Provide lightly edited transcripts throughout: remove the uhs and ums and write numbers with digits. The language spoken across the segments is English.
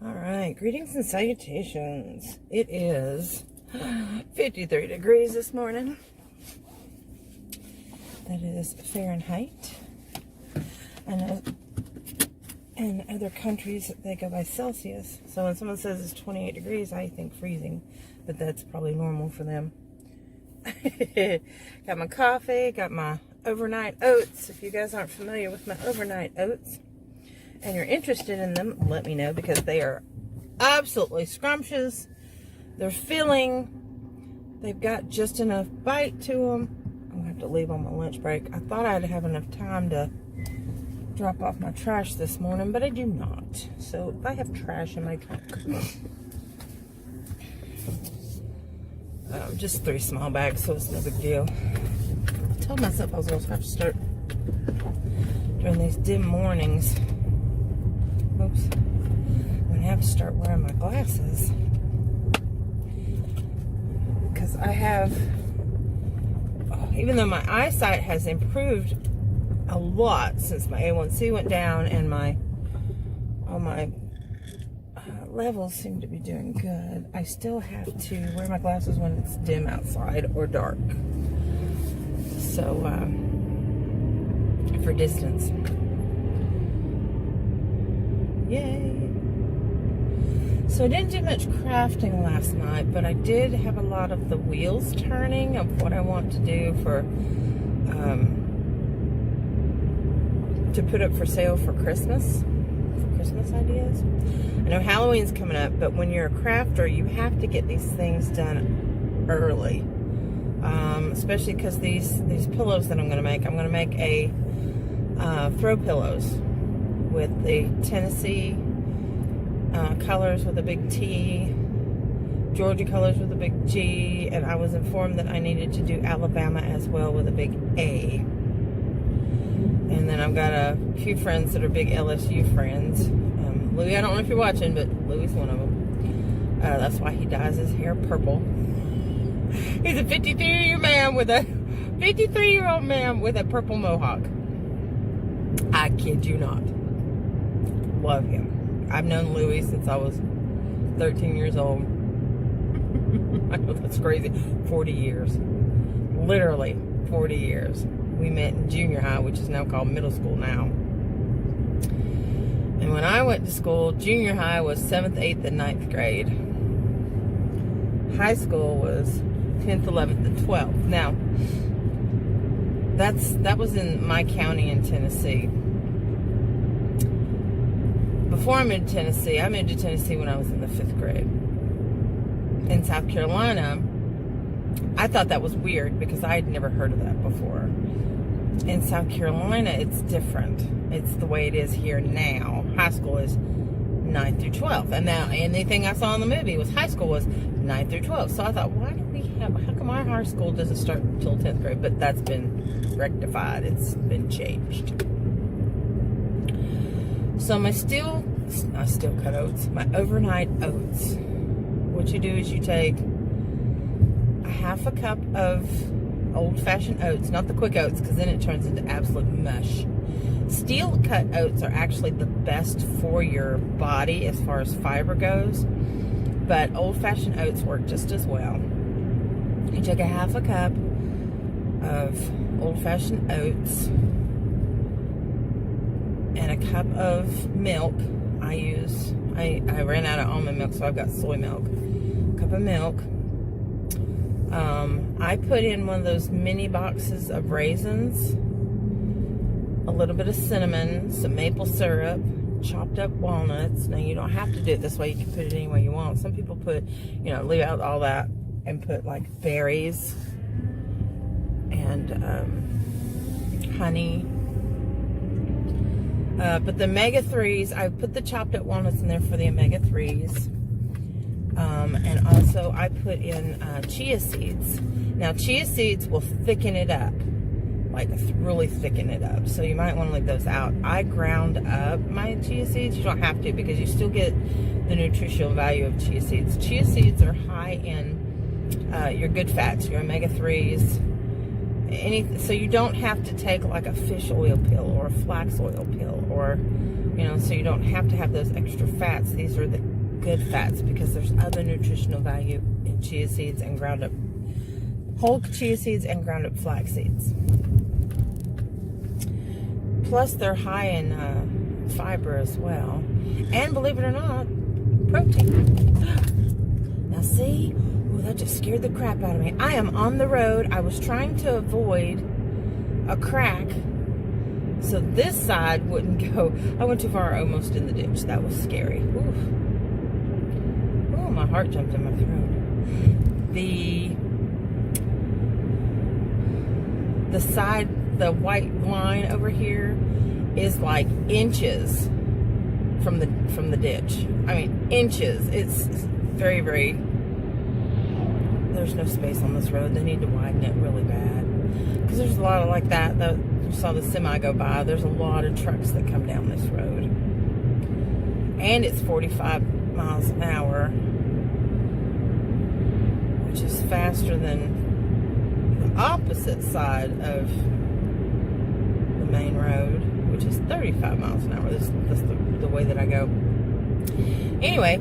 Alright, greetings and salutations. It is 53 degrees this morning. That is Fahrenheit. And in other countries, they go by Celsius. So when someone says it's 28 degrees, I think freezing. But that's probably normal for them. Got my coffee, got my overnight oats. If you guys aren't familiar with my overnight oats, and you're interested in them, let me know, because they are absolutely scrumptious. They're filling. They've got just enough bite to them. I'm going to have to leave on my lunch break. I thought I'd have enough time to drop off my trash this morning, but I do not. So if I have trash in my trunk, just 3 small bags, so it's no big deal. I told myself I was going to have to start during these dim mornings. Oops. I'm going to have to start wearing my glasses. Because I have, even though my eyesight has improved a lot since my A1C went down and all my levels seem to be doing good, I still have to wear my glasses when it's dim outside or dark. So, for distance. Yay! So I didn't do much crafting last night, but I did have a lot of the wheels turning of what I want to do for to put up for sale for Christmas ideas. I know Halloween's coming up, but when you're a crafter, you have to get these things done early, especially because these pillows that I'm going to make a throw pillows with the Tennessee colors with a big T, Georgia colors with a big G, and I was informed that I needed to do Alabama as well with a big A. And then I've got a few friends that are big LSU friends. Louis, I don't know if you're watching, but Louis is one of them. That's why he dyes his hair purple. He's a 53-year-old man with a 53-year-old man with a purple mohawk. I kid you not. Love him. I've known Louis since I was 13 years old. I know that's crazy. 40 years. Literally 40 years. We met in junior high, which is now called middle school now. And when I went to school, junior high was 7th, 8th, and 9th grade. High school was 10th, 11th, and 12th. Now, that was in my county in Tennessee. Before I moved to Tennessee when I was in the 5th grade. In South Carolina, I thought that was weird because I had never heard of that before. In South Carolina, it's different. It's the way it is here now. High school is 9th through 12th. And now anything I saw in the movie was high school was 9th through 12th. So I thought, how come our high school doesn't start until 10th grade? But that's been rectified. It's been changed. So my steel cut oats, my overnight oats. What you do is you take a half a cup of old-fashioned oats, not the quick oats, because then it turns into absolute mush. Steel cut oats are actually the best for your body as far as fiber goes, but old-fashioned oats work just as well. You take a half a cup of old-fashioned oats and a cup of milk. I ran out of almond milk, so I've got soy milk. A cup of milk. I put in one of those mini boxes of raisins, a little bit of cinnamon, some maple syrup, chopped up walnuts. Now, you don't have to do it this way. You can put it any way you want. Some people put, leave out all that and put, like, berries and honey. But the omega-3s, I put the chopped up walnuts in there for the omega-3s. And also I put in chia seeds. Now, chia seeds will thicken it up, like really thicken it up. So you might want to leave those out. I ground up my chia seeds. You don't have to, because you still get the nutritional value of chia seeds. Chia seeds are high in your good fats, your omega-3s. So you don't have to take like a fish oil pill or a flax oil pill, or so you don't have to have those extra fats. These are the good fats, because there's other nutritional value in chia seeds and ground up whole chia seeds and ground up flax seeds. Plus, they're high in fiber as well. And believe it or not, protein. Now see, oh, that just scared the crap out of me. I am on the road. I was trying to avoid a crack so this side wouldn't go. I went too far, almost in the ditch. That was scary. Oof. Oh, my heart jumped in my throat. The side, the white line over here is like inches from the ditch. I mean, inches. It's very, very, there's no space on this road. They need to widen it really bad, because there's a lot of like that. You saw the semi go by. There's a lot of trucks that come down this road, and it's 45 miles an hour, which is faster than the opposite side of the main road, which is 35 miles an hour. That's the way that I go. Anyway,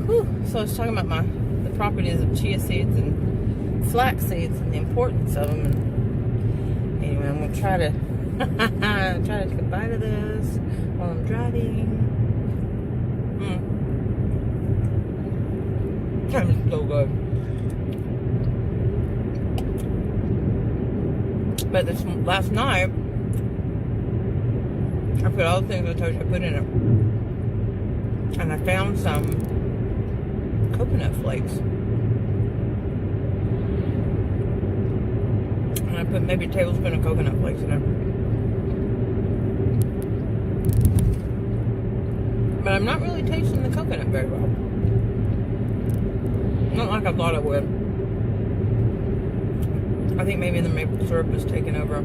so I was talking about the properties of chia seeds and flax seeds and the importance of them. And anyway, I'm going to try to take a bite of this while I'm driving. It's so good. But this last night, I put all the things I told you I put in it. And I found some coconut flakes. And I put maybe a tablespoon of coconut flakes in it. But I'm not really tasting the coconut very well. Not like I thought I would. I think maybe the maple syrup is taking over.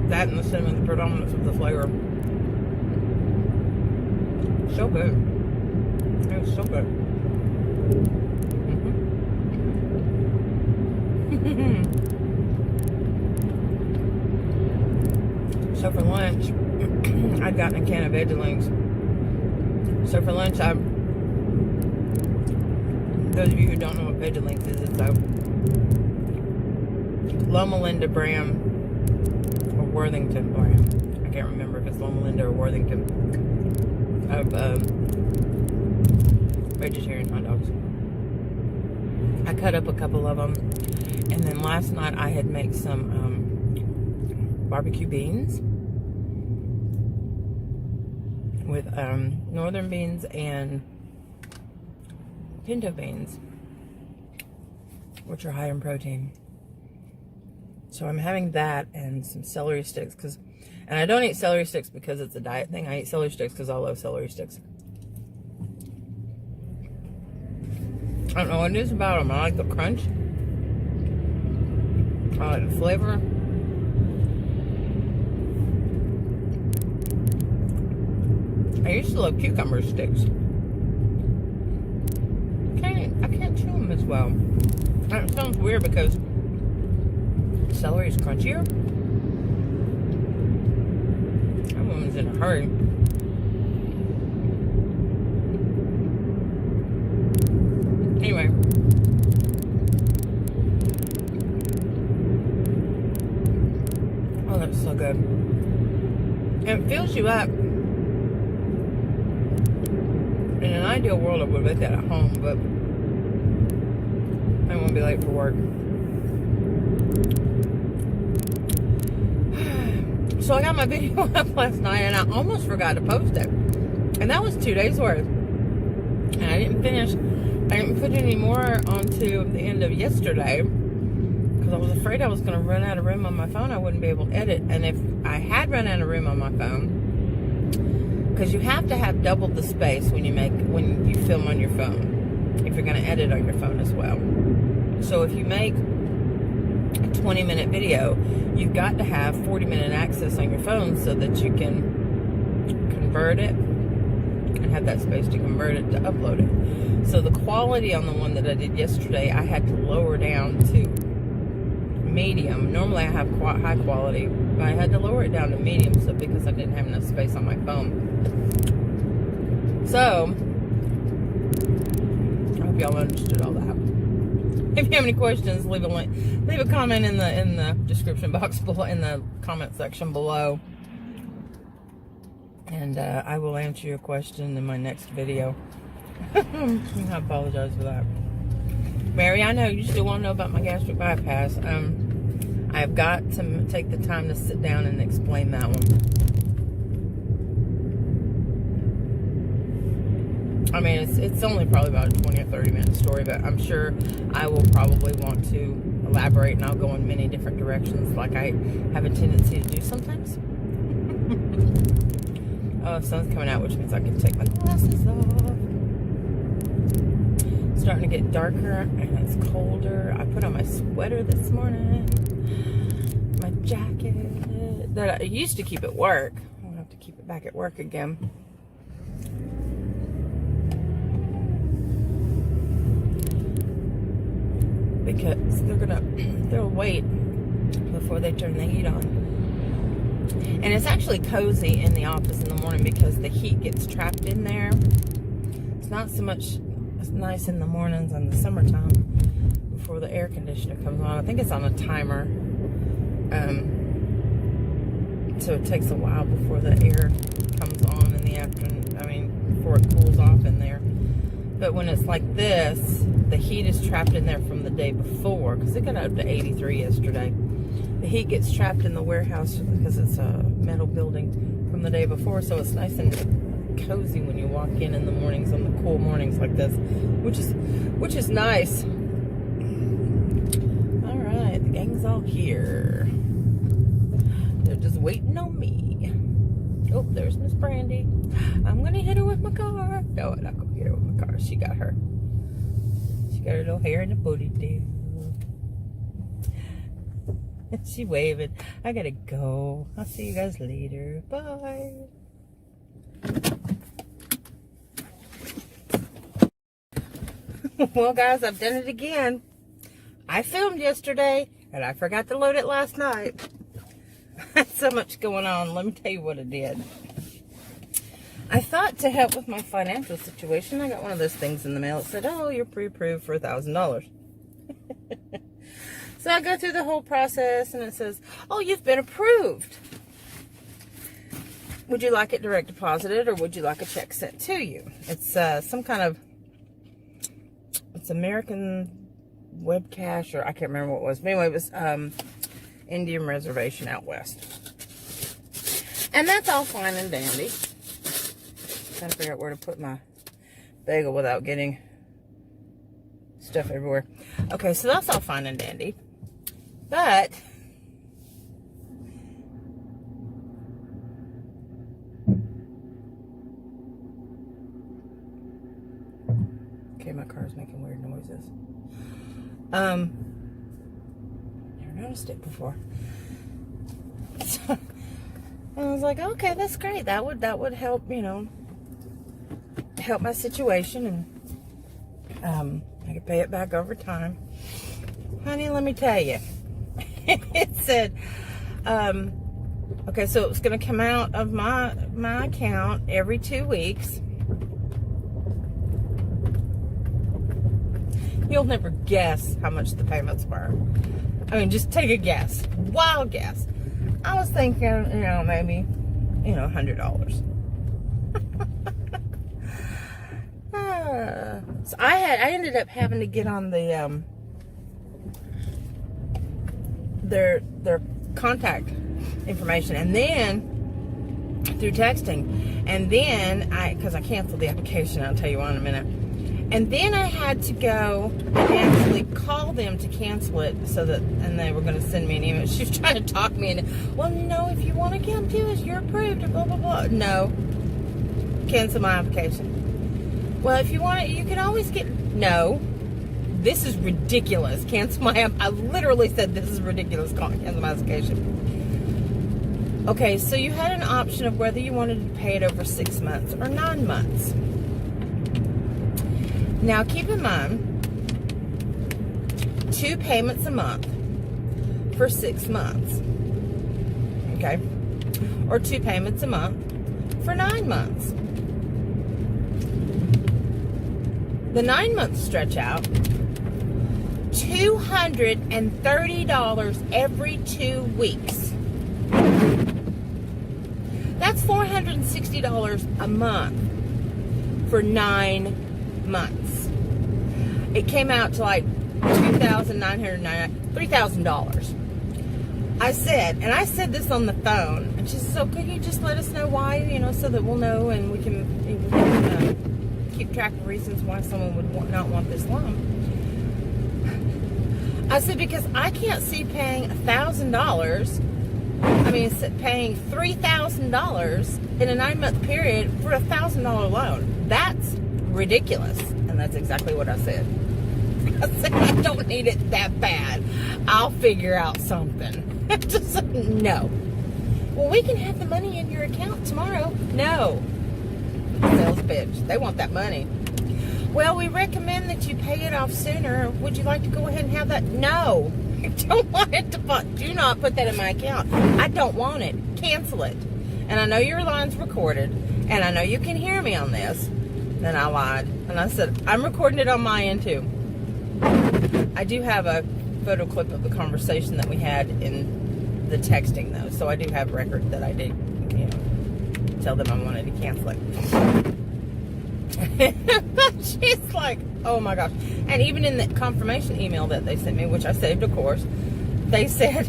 That and the cinnamon, the predominance of the flavor. So good. It's so good. So for lunch, I'd gotten a can of veggie. So for lunch, those of you who don't know what veggie is, it's a Loma Linda brand or Worthington brand. I can't remember if it's Loma Linda or Worthington of vegetarian hot dogs. I cut up a couple of them, and then last night I had made some barbecue beans with northern beans and pinto beans, which are high in protein. So I'm having that and some celery sticks, and I don't eat celery sticks because it's a diet thing. I eat celery sticks because I love celery sticks. I don't know what it is about them. I like the crunch. I like the flavor. I used to love cucumber sticks. I can't chew them as well. That sounds weird because celery is crunchier. That woman's in a hurry. Anyway. Oh, that's so good. And it fills you up. In an ideal world, I would make that at home, but I won't be late for work. So I got my video up last night, and I almost forgot to post it. And that was 2 days worth. And I didn't finish. I didn't put any more onto the end of yesterday because I was afraid I was going to run out of room on my phone. I wouldn't be able to edit. And if I had run out of room on my phone, because you have to have double the space when you film on your phone, if you're going to edit on your phone as well. So if you make a 20-minute video, you've got to have 40-minute access on your phone so that you can convert it and have that space to convert it to upload it. So the quality on the one that I did yesterday, I had to lower down to medium. Normally I have high quality, but I had to lower it down to medium because I didn't have enough space on my phone. So I hope y'all understood all that. If you have any questions, leave a comment in the description box below, in the comment section below, and I will answer your question in my next video. I apologize for that. Mary, I know you still want to know about my gastric bypass. I've got to take the time to sit down and explain that one. I mean, it's only probably about a 20 or 30 minute story, but I'm sure I will probably want to elaborate, and I'll go in many different directions like I have a tendency to do sometimes. Oh, the sun's coming out, which means I can take my glasses off. It's starting to get darker, and it's colder. I put on my sweater this morning, my jacket that I used to keep at work. I'm gonna have to keep it back at work again. Because they'll wait before they turn the heat on. And it's actually cozy in the office in the morning because the heat gets trapped in there. It's not so much nice in the mornings in the summertime before the air conditioner comes on. I think it's on a timer. So it takes a while before the air comes on in the afternoon. I mean, before it cools off in there. But when it's like this, the heat is trapped in there from the day before, because it got up to 83 yesterday. The heat gets trapped in the warehouse because it's a metal building from the day before, so it's nice and cozy when you walk in the mornings, on the cool mornings like this, which is nice. All right, the gang's all here. They're just waiting on me. Oh, there's Miss Brandy. I'm gonna hit her with my car. No, I'm not gonna hit her with my car. She got her little hair in the booty too. She waving. I gotta go. I'll see you guys later. Bye. Well, guys, I've done it again. I filmed yesterday, and I forgot to load it last night. I had so much going on. Let me tell you what I did. I thought, to help with my financial situation, I got one of those things in the mail that said, oh, you're pre-approved for $1,000. So I go through the whole process, and it says, oh, you've been approved. Would you like it direct deposited, or would you like a check sent to you? It's some kind of, it's American Web Cash, or I can't remember what it was. But anyway, it was Indian Reservation out west. And that's all fine and dandy. Trying to figure out where to put my bagel without getting stuff everywhere. Okay, so that's all fine and dandy. But okay, my car's making weird noises. Never noticed it before. So I was like, okay, that's great. That would help, you know, help my situation, and I could pay it back over time. Honey, let me tell you. It said, okay, so it was going to come out of my account every 2 weeks. You'll never guess how much the payments were. I mean, just take a guess. Wild guess. I was thinking, you know, maybe, you know, $100. So I ended up having to get on the their contact information, and then through texting, and then because I canceled the application, I'll tell you why in a minute. And then I had to go and actually call them to cancel it, so that, and they were going to send me an email. She was trying to talk me into, well, no, if you want to come to us, you're approved, and blah, blah, blah. No. Cancel my application. Well, if you want it, you can always get, no. This is ridiculous. Cancel my, I literally said this is ridiculous. Cancel my application. Okay, so you had an option of whether you wanted to pay it over 6 months or 9 months. Now, keep in mind, 2 payments a month for 6 months, okay? Or 2 payments a month for 9 months. The 9-month stretch out, $230 every 2 weeks. That's $460 a month for 9 months. It came out to like $3,000. I said this on the phone, and she said, so could you just let us know why, so that we'll know and we can keep track of reasons why someone would not want this loan. I said, because I can't see paying $1,000, paying $3,000 in a 9-month period for a $1,000 loan. That's ridiculous. And that's exactly what I said. I said, I don't need it that bad. I'll figure out something. Just no. Well, we can have the money in your account tomorrow. No. Sales pitch. They want that money. Well, we recommend that you pay it off sooner. Would you like to go ahead and have that? No. I don't want it to do not put that in my account. I don't want it. Cancel it. And I know your line's recorded, and I know you can hear me on this. Then I lied. And I said, I'm recording it on my end too. I do have a photo clip of the conversation that we had in the texting though. So I do have record that I did, tell them I wanted to cancel it. She's like, oh my gosh. And even in the confirmation email that they sent me, which I saved of course, they said,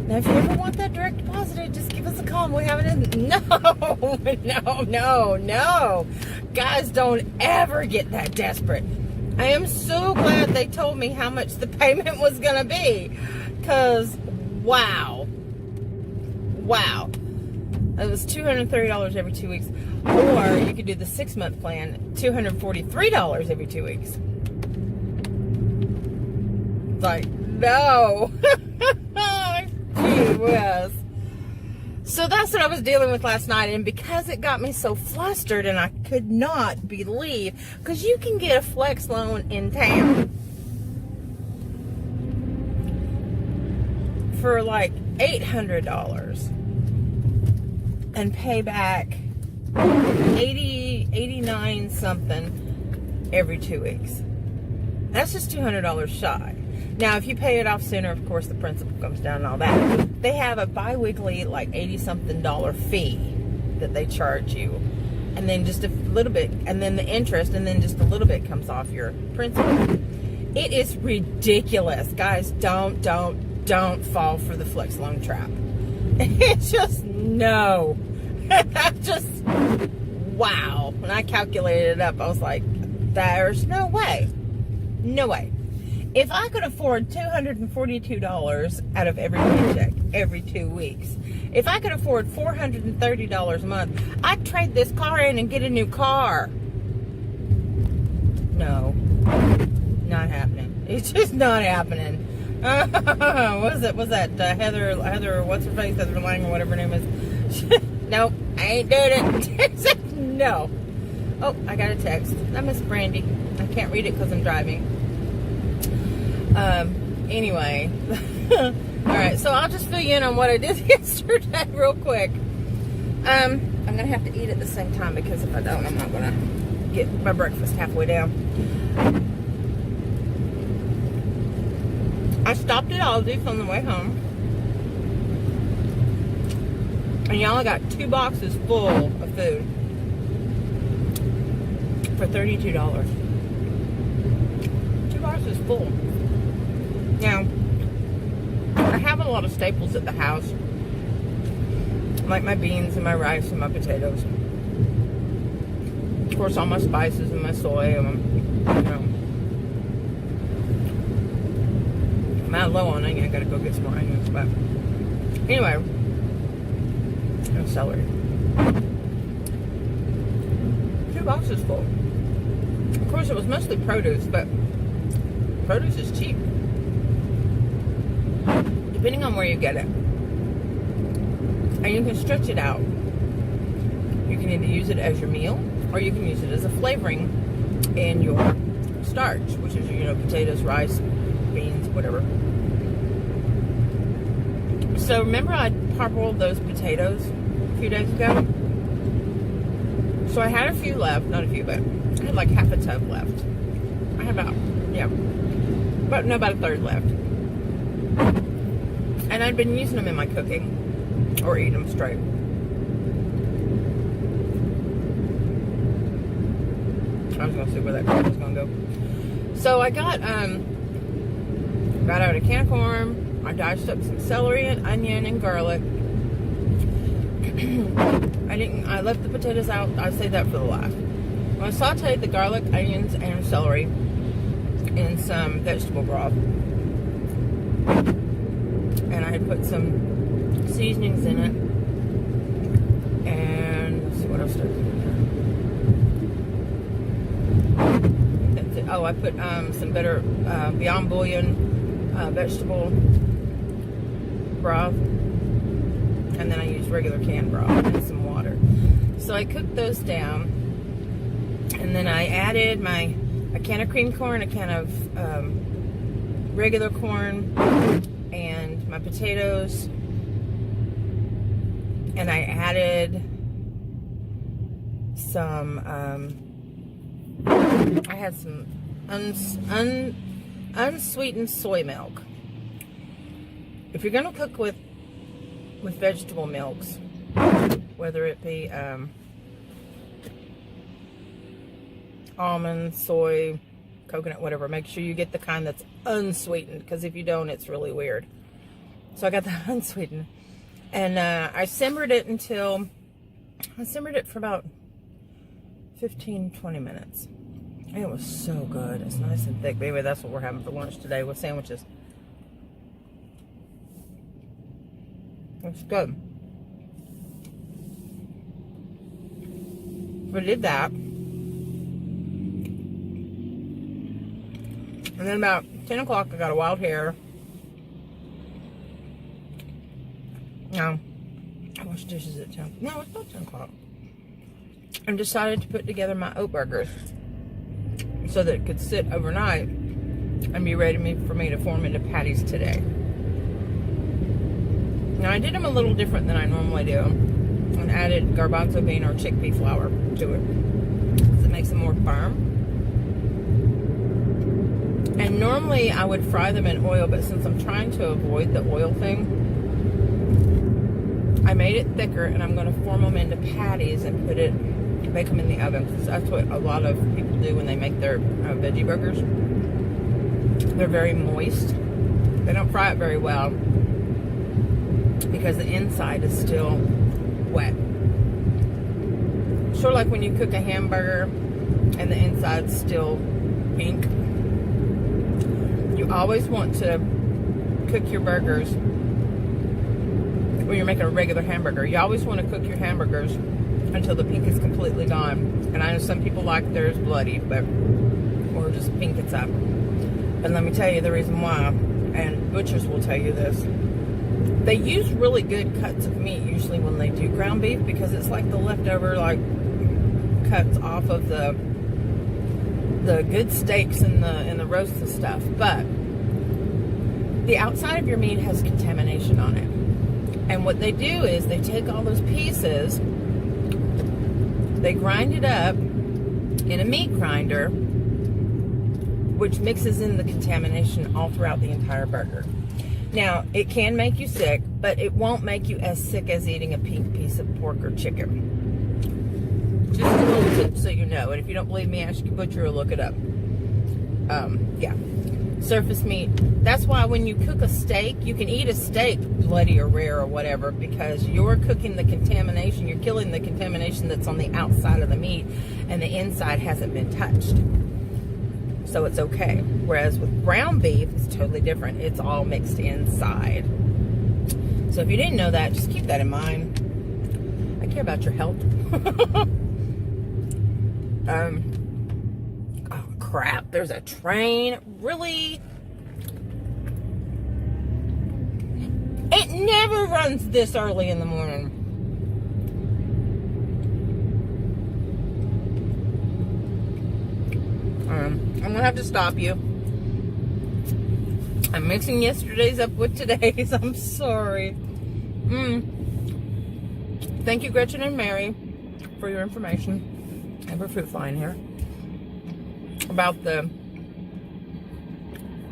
now if you ever want that direct deposited, just give us a call and we have it in. No. Guys, don't ever get that desperate. I am so glad they told me how much the payment was going to be. Because, wow. It was $230 every 2 weeks. Or you could do the 6-month plan, $243 every 2 weeks. It's like, no. Gee whiz. So that's what I was dealing with last night, and because it got me so flustered and I could not believe, because you can get a flex loan in town for like $800 and pay back 89 something every 2 weeks. That's just $200 shy. Now, if you pay it off sooner, of course, the principal comes down and all that. They have a bi-weekly, like $80-something fee that they charge you. And then just a little bit, and then the interest, and then just a little bit comes off your principal. It is ridiculous. Guys, don't fall for the flex loan trap. It's just, no. Just, wow. When I calculated it up, I was like, there's no way. No way. If I could afford $242 out of every paycheck every 2 weeks, if I could afford $430 a month, I'd trade this car in and get a new car. No, not happening. It's just not happening. Was that Heather, what's her face, Heather Lang or whatever her name is? Nope, I ain't doing it. No. Oh, I got a text. I miss Brandy. I can't read it because I'm driving. Anyway, all right, so I'll just fill you in on what I did yesterday real quick. I'm gonna have to eat at the same time, because if I don't, I'm not gonna get my breakfast halfway down. I stopped at Aldi's on the way home, and y'all got 2 boxes full of food for $32. 2 boxes full. Now, I have a lot of staples at the house, like my beans and my rice and my potatoes. Of course, all my spices and my soy. I'm out low on onion. I gotta go get some more onions. But anyway, and celery. 2 boxes full. Of course, it was mostly produce, but produce is cheap. Depending on where you get it. And you can stretch it out. You can either use it as your meal, or you can use it as a flavoring in your starch, which is, potatoes, rice, beans, whatever. So remember I parboiled those potatoes a few days ago? So I had a few left, not a few, but I had like half a tub left. I had about, about a third left. And I'd been using them in my cooking, or eating them straight. I was gonna see where that was gonna go. So I got out a can of corn. I diced up some celery and onion and garlic. I left the potatoes out. I saved that for the last. I sauteed the garlic, onions, and celery in some vegetable broth. And I had put some seasonings in it. And let's see what else did I put in there. That's it. Oh, I put some better Beyond Bouillon vegetable broth. And then I used regular canned broth and some water. So I cooked those down. And then I added a can of cream corn, a can of regular corn, and my potatoes. And I added some, I had some unsweetened soy milk. If you're going to cook with vegetable milks, whether it be almond, soy, coconut, whatever, make sure you get the kind that's unsweetened, because if you don't, it's really weird. So I got the unsweetened, and I simmered it for about 15-20 minutes. And it was so good. It's nice and thick. But anyway, that's what we're having for lunch today with sandwiches. It's good. We did that. And then about 10 o'clock, I got a wild hair. No. I washed dishes at 10. No, it's about 10 o'clock. And decided to put together my oat burgers so that it could sit overnight and be ready for me to form into patties today. Now, I did them a little different than I normally do, and added garbanzo bean or chickpea flour to it, because it makes them more firm. And normally I would fry them in oil, but since I'm trying to avoid the oil thing, I made it thicker, and I'm going to form them into patties and bake them in the oven, because that's what a lot of people do when they make their veggie burgers. They're very moist. They don't fry it very well, because the inside is still wet. Sort of like when you cook a hamburger and the inside's still pink. You always want to cook your burgers, when you're making a regular hamburger, you always want to cook your hamburgers until the pink is completely gone. And I know some people like theirs bloody, or just pink it's up. And let me tell you the reason why, and butchers will tell you this. They use really good cuts of meat usually when they do ground beef, because it's like the leftover cuts off of the good steaks and the roast and stuff. But the outside of your meat has contamination on it. And what they do is they take all those pieces, they grind it up in a meat grinder, which mixes in the contamination all throughout the entire burger. Now, it can make you sick, but it won't make you as sick as eating a pink piece of pork or chicken. Just a little tip so you know. And if you don't believe me, ask your butcher or look it up. Yeah. Surface meat. That's why when you cook a steak, you can eat a steak bloody or rare or whatever, because you're cooking the contamination. You're killing the contamination that's on the outside of the meat, and the inside hasn't been touched. So it's okay. Whereas with ground beef, it's totally different. It's all mixed inside. So if you didn't know that, just keep that in mind. I care about your health. Oh crap, there's a train. Really? It never runs this early in the morning. I'm gonna have to stop you. I'm mixing yesterday's up with today's. I'm sorry. Thank you, Gretchen and Mary, for your information. I have a fruit fly in here. About the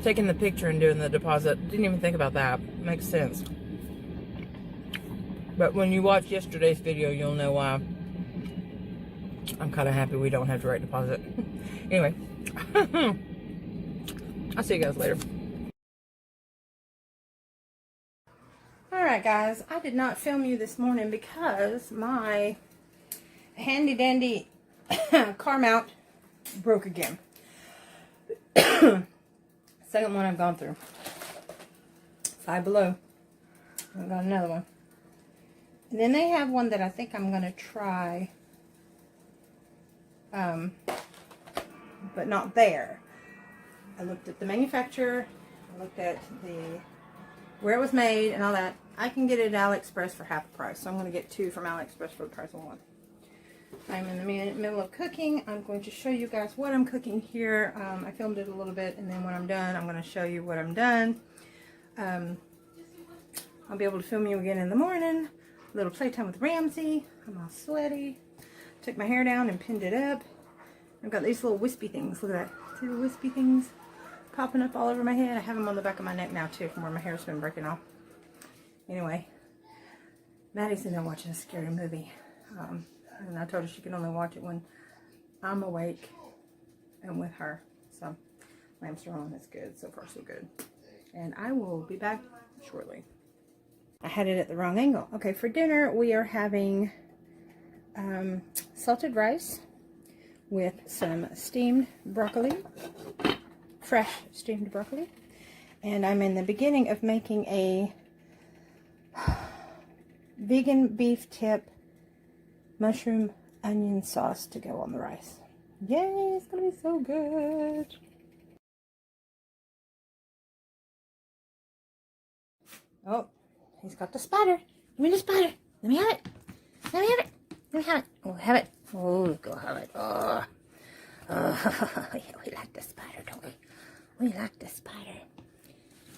taking the picture and doing the deposit. Didn't even think about that. Makes sense. But when you watch yesterday's video, you'll know why I'm kind of happy we don't have direct deposit. Anyway, I'll see you guys later. Alright guys, I did not film you this morning because my handy dandy car mount broke again. Second one I've gone through. 5 below. I've got another one. And then they have one that I think I'm going to try. But not there. I looked at the manufacturer. I looked at where it was made and all that. I can get it at AliExpress for half the price. So I'm going to get 2 from AliExpress for the price of 1. I'm in the middle of cooking. I'm going to show you guys what I'm cooking here. I filmed it a little bit, and then when I'm done, I'm going to show you what I'm done. I'll be able to film you again in the morning. A little playtime with Ramsey. I'm all sweaty. Took my hair down and pinned it up. I've got these little wispy things. Look at that. See the wispy things popping up all over my head? I have them on the back of my neck now, too, from where my hair's been breaking off. Anyway, Maddie's in there watching a scary movie. And I told her she can only watch it when I'm awake and with her. So, lamps are on. It's good. So far, so good. And I will be back shortly. I had it at the wrong angle. Okay, for dinner, we are having salted rice with some steamed broccoli. Fresh steamed broccoli. And I'm in the beginning of making a vegan beef tip mushroom onion sauce to go on the rice. Yay, it's gonna be so good. Oh, he's got the spider. Give me the spider. Let me have it. Let me have it. Let me have it. Oh, have it. Oh, go have it. Oh, yeah, we like the spider, don't we? We like the spider.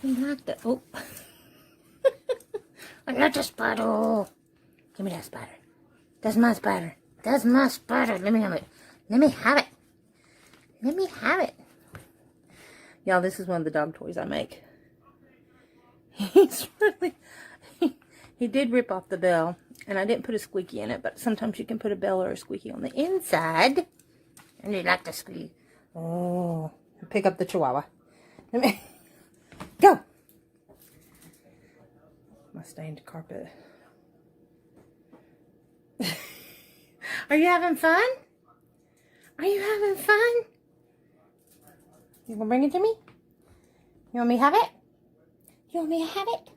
We like the, oh. I like the spider. Give me that spider. That's my spider. That's my spider. Let me have it. Let me have it. Let me have it. Y'all, this is one of the dog toys I make. He's really... He did rip off the bell, and I didn't put a squeaky in it, but sometimes you can put a bell or a squeaky on the inside. And you like to squeak. Oh, pick up the chihuahua. Let me... Go! My stained carpet. Are you having fun? Are you having fun? You gonna bring it to me? You want me to have it? You want me to have it?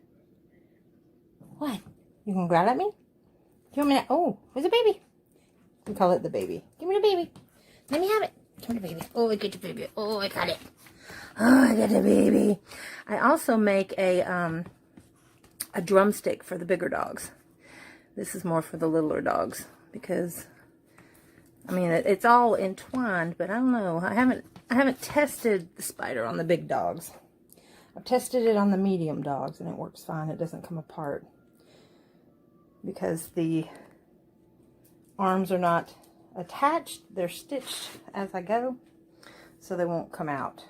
What? You gonna growl at me? You want me to? Oh, there's a baby. We call it the baby. Give me the baby. Let me have it. Give me the baby. Oh, I get the baby. Oh, I got it. Oh, I got the baby. I also make a drumstick for the bigger dogs. This is more for the littler dogs because, I mean, it's all entwined, but I don't know. I haven't tested the spider on the big dogs. I've tested it on the medium dogs, and it works fine. It doesn't come apart because the arms are not attached. They're stitched as I go, so they won't come out.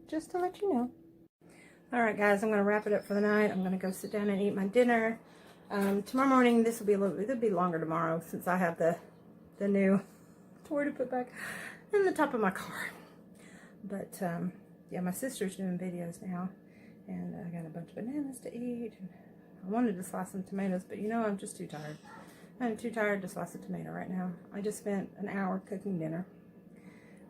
Just to let you know. Alright guys, I'm going to wrap it up for the night. I'm going to go sit down and eat my dinner. Tomorrow morning, this will be it'll be longer tomorrow since I have the new toy to put back in the top of my car. But yeah, my sister's doing videos now, and I got a bunch of bananas to eat. I wanted to slice some tomatoes, but you know, I'm just too tired. I'm too tired to slice a tomato right now. I just spent an hour cooking dinner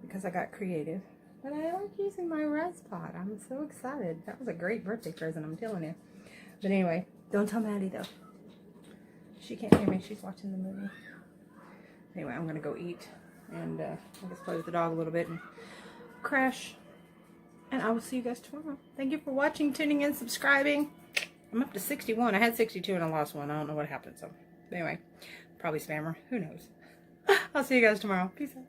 because I got creative. But I like using my rice pot. I'm so excited. That was a great birthday present, I'm telling you. But anyway, don't tell Maddie though. She can't hear me. She's watching the movie. Anyway, I'm going to go eat and I guess play with the dog a little bit and crash. And I will see you guys tomorrow. Thank you for watching, tuning in, subscribing. I'm up to 61. I had 62 and I lost one. I don't know what happened. So anyway, probably spammer. Who knows? I'll see you guys tomorrow. Peace out.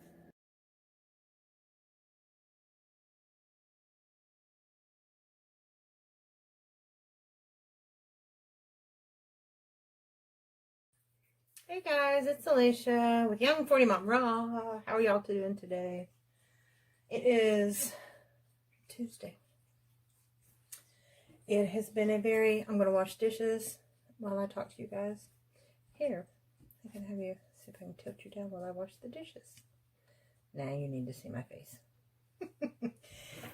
Hey guys, it's Alicia with Young 40 Mom Raw. How are y'all doing today? It is Tuesday. It has been a very, I'm going to wash dishes while I talk to you guys. Here, I can have you, see if I can tilt you down while I wash the dishes. Now you need to see my face.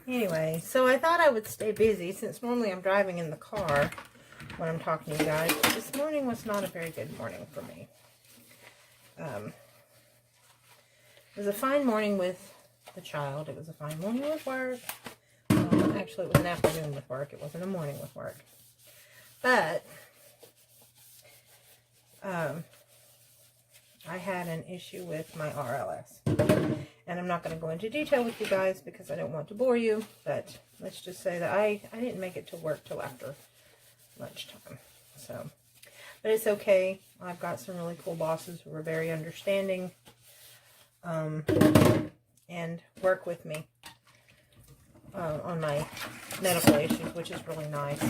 Anyway, so I thought I would stay busy since normally I'm driving in the car when I'm talking to you guys. This morning was not a very good morning for me. It was a fine morning with the child. It was a fine morning with work. Actually, it was an afternoon with work. It wasn't a morning with work. But I had an issue with my RLS. And I'm not going to go into detail with you guys because I don't want to bore you. But let's just say that I didn't make it to work till after lunchtime. So, but it's okay. I've got some really cool bosses who are very understanding and work with me on my medical issues, which is really nice.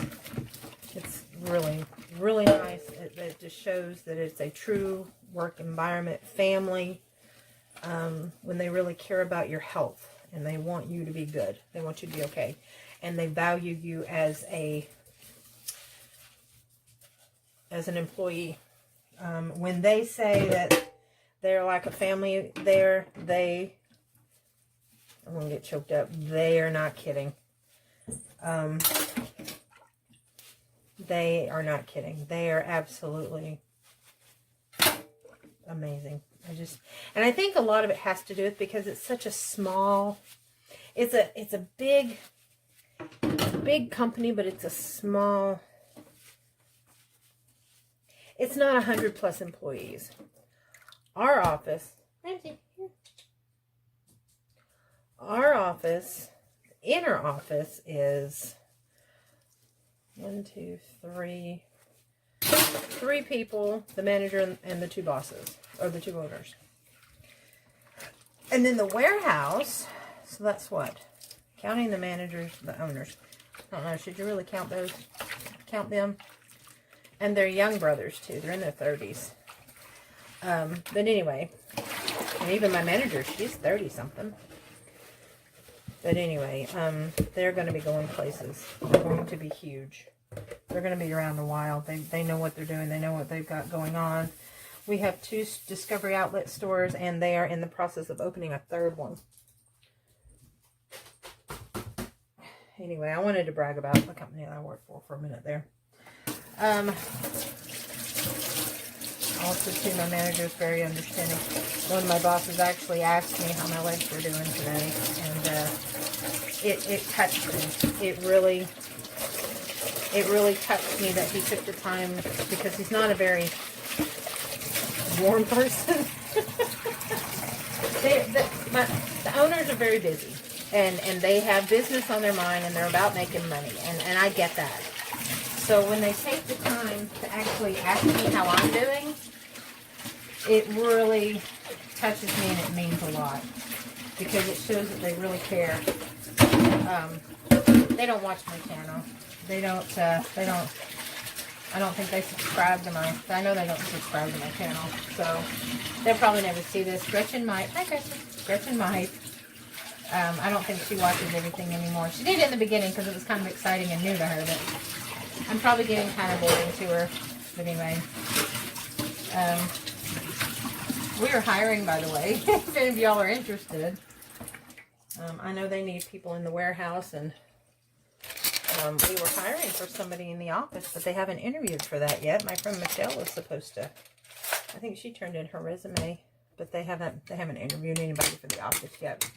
It's really, really nice. It just shows that it's a true work environment, family, when they really care about your health and they want you to be good. They want you to be okay. And they value you as an employee. When they say that they're like a family there, I'm going to get choked up. They are not kidding. They are not kidding. They are absolutely amazing. And I think a lot of it has to do with because it's such a small, it's a big company, but it's a small, it's not 100+ employees. Our office, inner office is 3 people, the manager and the 2 bosses, or the 2 owners. And then the warehouse, so that's what? Counting the managers, the owners. I don't know, should you really count those? Count them? And they're young brothers too, they're in their 30s. But anyway, and even my manager, she's 30-something. But anyway, they're going to be going places. They're going to be huge. They're going to be around a while. They know what they're doing. They know what they've got going on. We have 2 Discovery Outlet stores, and they are in the process of opening a 3rd one. Anyway, I wanted to brag about the company that I work for a minute there. Also, too, my manager is very understanding. One of my bosses actually asked me how my legs were doing today, and it touched me. It really touched me that he took the time, because he's not a very warm person. The owners are very busy, and they have business on their mind, and they're about making money, and I get that. So when they take the time to actually ask me how I'm doing, it really touches me, and it means a lot, because it shows that they really care. They don't watch my channel. I don't think they subscribe to I know they don't subscribe to my channel, so they'll probably never see this. Gretchen might. Hi, Gretchen. Gretchen might. I don't think she watches everything anymore. She did in the beginning because it was kind of exciting and new to her, but I'm probably getting kind of boring to her. But anyway, we are hiring, by the way, if any of y'all are interested. I know they need people in the warehouse, and we were hiring for somebody in the office, but they haven't interviewed for that yet. My friend Michelle was supposed to. I think she turned in her resume, but they haven't interviewed anybody for the office yet.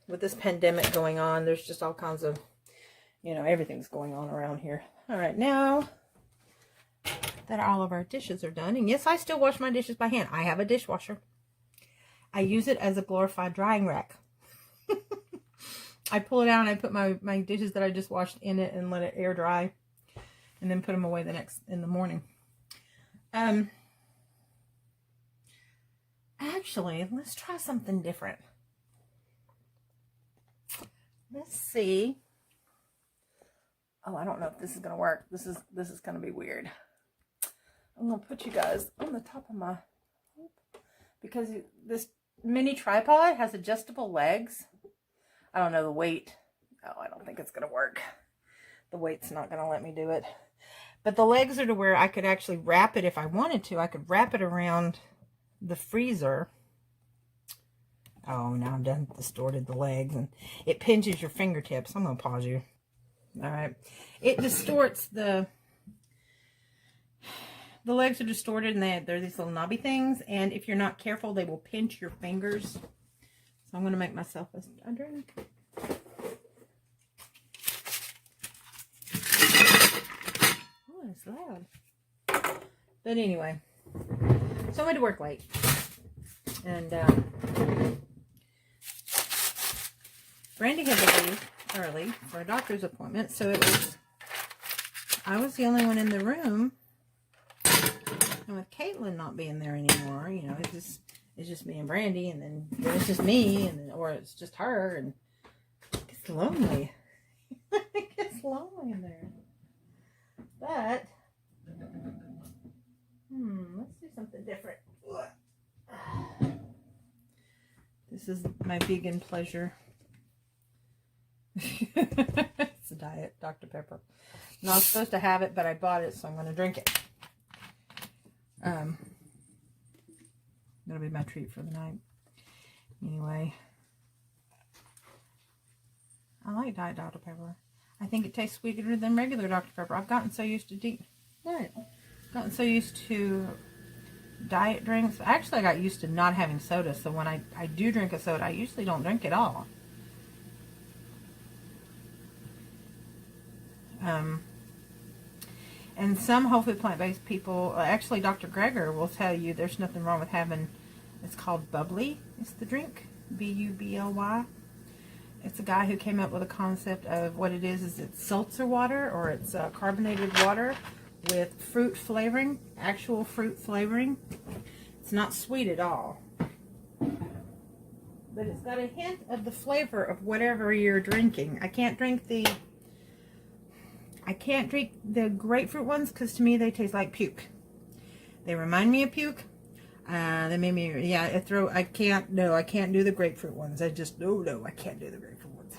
With this pandemic going on, there's just all kinds of, everything's going on around here. All right, now that all of our dishes are done, and yes, I still wash my dishes by hand. I have a dishwasher. I use it as a glorified drying rack. I pull it out and I put my dishes that I just washed in it and let it air dry, and then put them away in the morning. Actually, let's try something different. Let's see. Oh, I don't know if this is going to work. This is going to be weird. I'm going to put you guys on the top of my, because this mini tripod has adjustable legs. I don't know the weight. Oh, I don't think it's going to work. The weight's not going to let me do it. But the legs are to where I could actually wrap it if I wanted to. I could wrap it around the freezer. Oh, now I'm done distorted the legs, and it pinches your fingertips. I'm going to pause you. All right. It distorts the legs are distorted, and they're these little knobby things, and if you're not careful, they will pinch your fingers. So I'm going to make myself a drink. Oh, it's loud. But anyway, so I went to work late, and Brandy had to leave early for a doctor's appointment, so I was the only one in the room. And with Caitlin not being there anymore, you know, it's just me and Brandy, and then it's just me, and then, or it's just her, and it gets lonely. It gets lonely in there. But let's do something different. This is my vegan pleasure. It's a diet Dr. Pepper. I'm not supposed to have it, but I bought it, so I'm going to drink it. That'll be my treat for the night. Anyway, I like diet Dr. Pepper. I think it tastes sweeter than regular Dr. Pepper. I've gotten so used to diet drinks. Actually, I got used to not having soda, so when I do drink a soda, I usually don't drink it all. And some whole food plant-based people, actually Dr. Greger will tell you there's nothing wrong with having, it's called Bubbly, it's the drink, B-U-B-L-Y. It's a guy who came up with a concept of what it is it's seltzer water, or it's carbonated water with fruit flavoring, actual fruit flavoring. It's not sweet at all, but it's got a hint of the flavor of whatever you're drinking. I can't drink the grapefruit ones because to me they taste like puke. They remind me of puke. They made me, yeah, I can't do the grapefruit ones. I just, no, I can't do the grapefruit ones.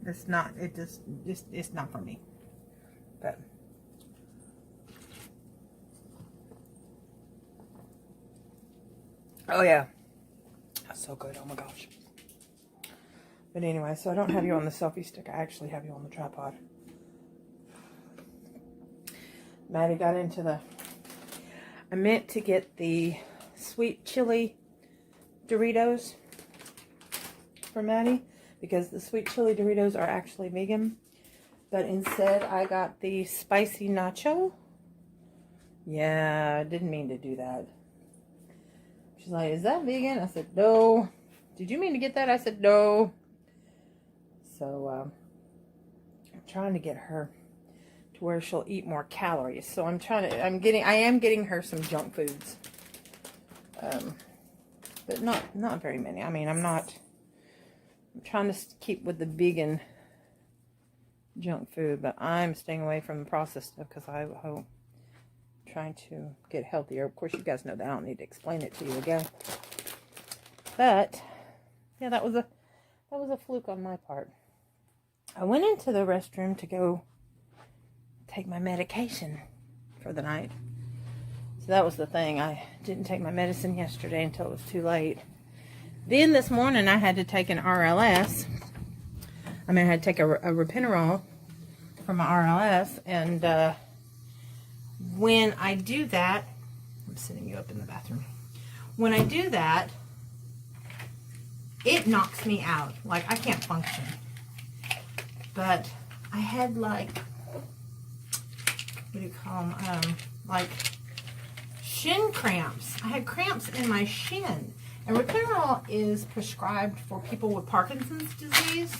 It's not, it's not for me. But, oh yeah, that's so good, oh my gosh. But anyway, so I don't have you on the selfie stick, I actually have you on the tripod. Maddie got into I meant to get the sweet chili Doritos for Maddie, because the sweet chili Doritos are actually vegan, but instead I got the spicy nacho. Yeah, I didn't mean to do that. She's like, is that vegan? I said, no. Did you mean to get that? I said, no. So I'm trying to get her to where she'll eat more calories. So I am getting her some junk foods. But not very many. I mean, I'm trying to keep with the vegan junk food, but I'm staying away from the processed stuff because I'm trying to get healthier. Of course, you guys know that. I don't need to explain it to you again. But yeah, that was a fluke on my part. I went into the restroom to go take my medication for the night. So that was the thing. I didn't take my medicine yesterday until it was too late. Then this morning I had to take an RLS. I mean, I had to take a Repinerol for my RLS. And when I do that, I'm sitting you up in the bathroom. When I do that, it knocks me out. Like, I can't function. But I had like, what do you call them? Like shin cramps. I had cramps in my shin. And Repinerol is prescribed for people with Parkinson's disease,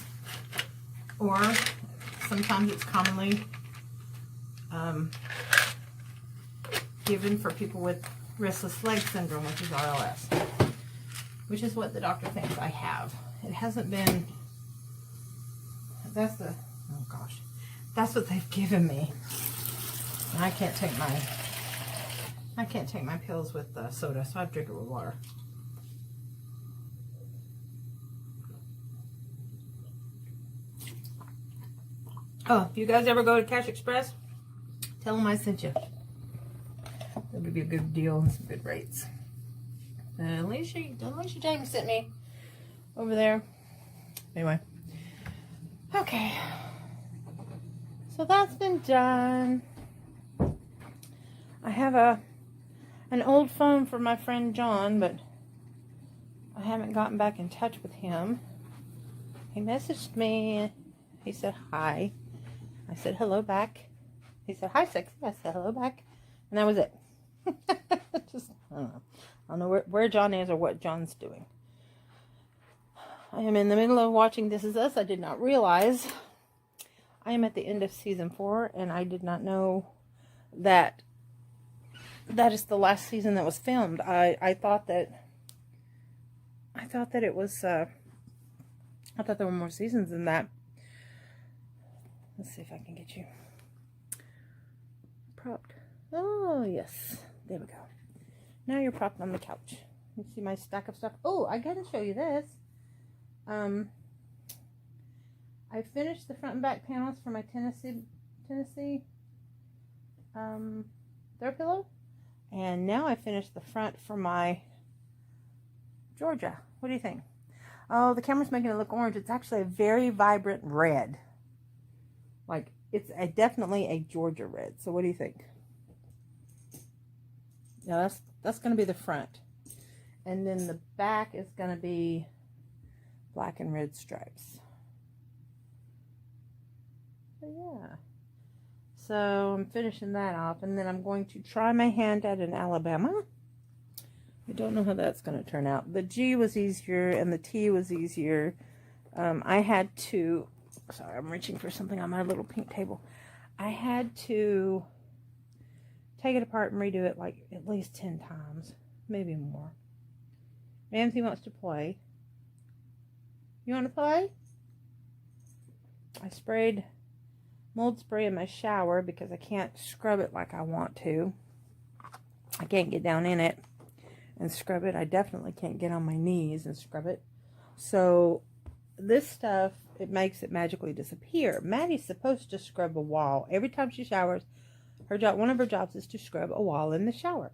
or sometimes it's commonly given for people with restless leg syndrome, which is RLS, which is what the doctor thinks I have. It hasn't been, that's what they've given me. And I can't take my I can't take my pills with soda, so I have to drink it with water. Oh, if you guys ever go to Cash Express, tell them I sent you. They'll give you a good deal and some good rates. Alicia James sent me over there. Anyway. Okay. So that's been done. I have an old phone for my friend John, but I haven't gotten back in touch with him. He messaged me. He said hi. I said hello back. He said hi, sexy. I said hello back. And that was it. Just, I don't know. I don't know where John is or what John's doing. I am in the middle of watching This Is Us. I did not realize I am at the end of season 4, and I did not know that that is the last season that was filmed. I thought that it was I thought there were more seasons than that. Let's see if I can get you propped. Oh, yes. There we go. Now you're propped on the couch. You see my stack of stuff? Oh, I gotta show you this. I finished the front and back panels for my Tennessee throw pillow. And now I finished the front for my Georgia. What do you think? Oh, the camera's making it look orange. It's actually a very vibrant red. Like, it's definitely a Georgia red. So what do you think? Yeah, that's going to be the front. And then the back is going to be black and red stripes. So yeah. So I'm finishing that off. And then I'm going to try my hand at an Alabama. I don't know how that's going to turn out. The G was easier and the T was easier. I had to... Sorry, I'm reaching for something on my little pink table. I had to take it apart and redo it like at least 10 times. Maybe more. Ramsey wants to play. You want to play? I sprayed mold spray in my shower because I can't scrub it like I want to. I can't get down in it and scrub it. I definitely can't get on my knees and scrub it. So this stuff, it makes it magically disappear. Maddie's supposed to scrub a wall every time she showers. Her job, one of her jobs is to scrub a wall in the shower.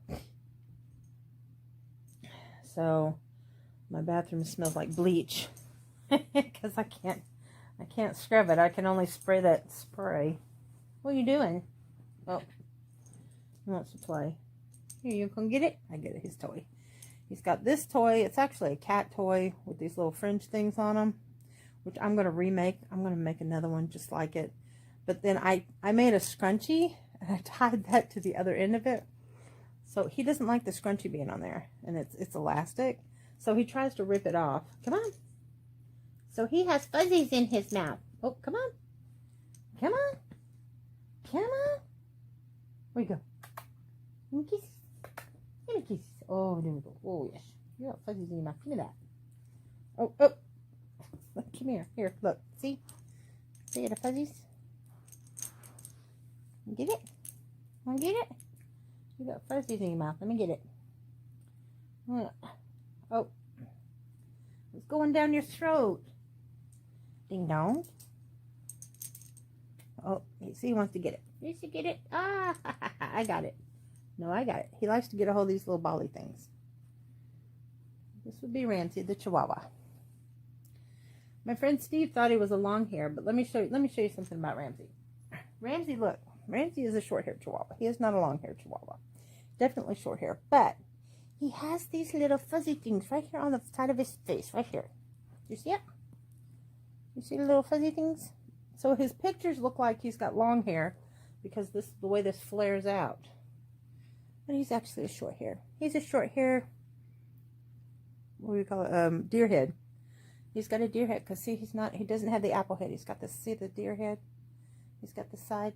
So my bathroom smells like bleach because I can't scrub it. I can only spray that spray. What are you doing? Oh, he wants to play. Here, you can get it. I get it. His toy. He's got this toy. It's actually a cat toy with these little fringe things on them, which I'm going to remake. I'm going to make another one just like it. But then I made a scrunchie, and I tied that to the other end of it. So he doesn't like the scrunchie being on there, and it's elastic. So he tries to rip it off. Come on. So he has fuzzies in his mouth. Oh, come on. Come on. Come on. Where you go? Give me kisses. Give me kisses. Oh, there we go. Oh, yes. You got fuzzies in your mouth. Give me that. Oh, oh. Come here. Here, look. See? See the fuzzies? Get it? Want to get it? You got fuzzies in your mouth. Let me get it. Oh. It's going down your throat. Ding dong. Oh, see, he wants to get it. You should get it. Ah, I got it. No, I got it. He likes to get a hold of these little bally things. This would be Ramsey, the Chihuahua. My friend Steve thought he was a long hair, but let me show you something about Ramsey. Ramsey, look. Ramsey is a short hair Chihuahua. He is not a long hair Chihuahua. Definitely short hair, but he has these little fuzzy things right here on the side of his face, right here. You see it? You see the little fuzzy things? So his pictures look like he's got long hair because the way this flares out. But he's actually a short hair. He's a short hair, what do you call it? Deer head. He's got a deer head because see, he doesn't have the apple head. He's got see the deer head? He's got the side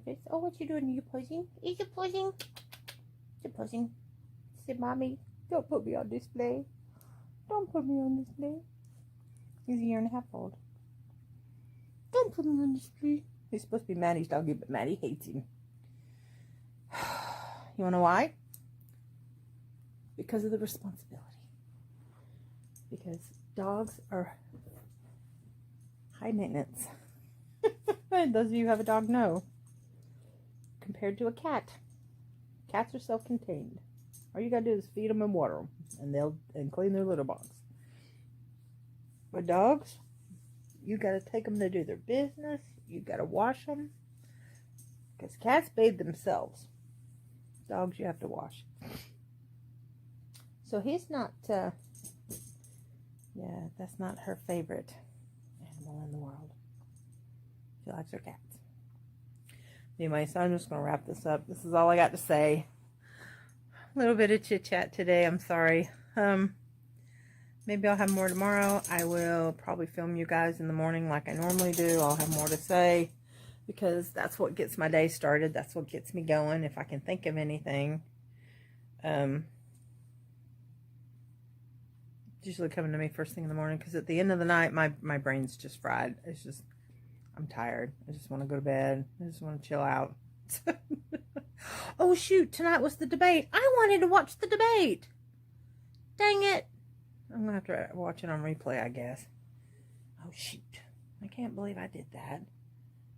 face. Oh, what you doing? Are you posing? Is you posing? Is you posing? Say, Mommy, don't put me on display. Don't put me on display. He's a year and a half old. Don't put me on display. He's supposed to be Maddie's doggy, but Maddie hates him. You wanna know why? because of the responsibility. Because dogs are high maintenance. Those of you who have a dog know. Compared to a cat. Cats are self-contained. All you gotta do is feed them and water them, and clean their litter box. But dogs, you gotta take them to do their business. You gotta wash them. Because cats bathe themselves. Dogs, you have to wash. So he's not, yeah, that's not her favorite animal in the world. She likes her cats. Anyway, so I'm just going to wrap this up. This is all I got to say. A little bit of chit-chat today. I'm sorry. Maybe I'll have more tomorrow. I will probably film you guys in the morning like I normally do. I'll have more to say because that's what gets my day started. That's what gets me going if I can think of anything. Usually coming to me first thing in the morning because at the end of the night, my brain's just fried. It's just... I'm tired. I just want to go to bed. I just want to chill out. Oh, shoot. Tonight was the debate. I wanted to watch the debate. Dang it. I'm going to have to watch it on replay, I guess. Oh, shoot. I can't believe I did that.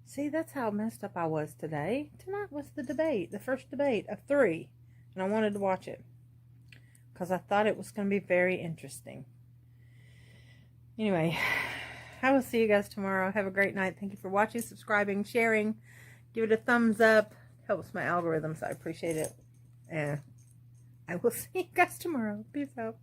See, that's how messed up I was today. Tonight was the debate. The first debate of 3. And I wanted to watch it. Because I thought it was going to be very interesting. Anyway... I will see you guys tomorrow. Have a great night. Thank you for watching, subscribing, sharing. Give it a thumbs up. Helps my algorithm, so I appreciate it. And I will see you guys tomorrow. Peace out.